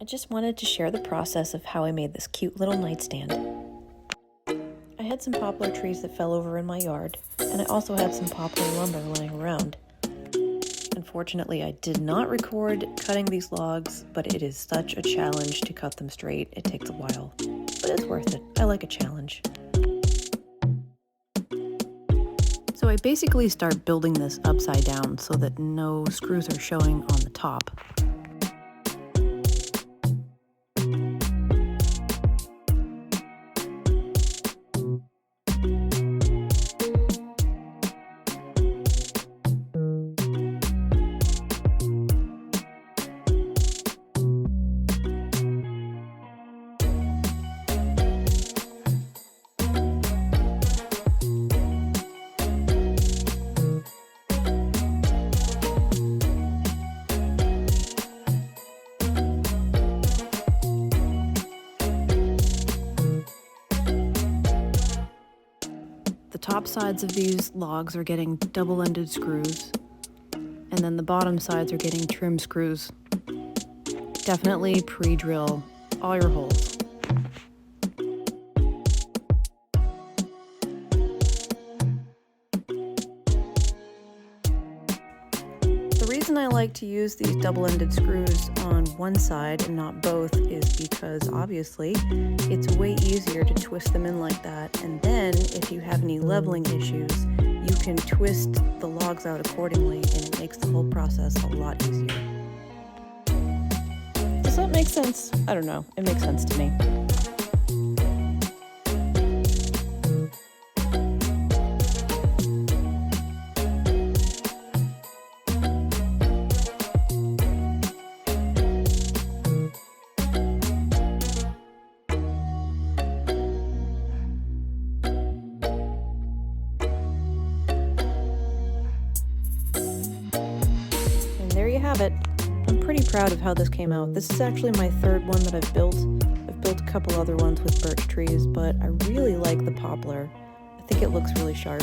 just wanted to share the process of how I made this cute little nightstand. I had some poplar trees that fell over in my yard, and I also had some poplar lumber laying around. Unfortunately, I did not record cutting these logs, but it is such a challenge to cut them straight. It takes a while, but it's worth it. I like a challenge. So I basically start building this upside down so that no screws are showing on the top. The top sides of these logs are getting double-ended screws, and then the bottom sides are getting trim screws. Definitely pre-drill all your holes. The reason I like to use these double-ended screws on one side and not both is because obviously it's way easier to twist them in like that, and then if you have any leveling issues, you can twist the logs out accordingly and it makes the whole process a lot easier. Does that make sense? I don't know. It makes sense to me. There you have it. I'm pretty proud of how this came out. This is actually my third one that I've built. I've built a couple other ones with birch trees, but I really like the poplar. I think it looks really sharp.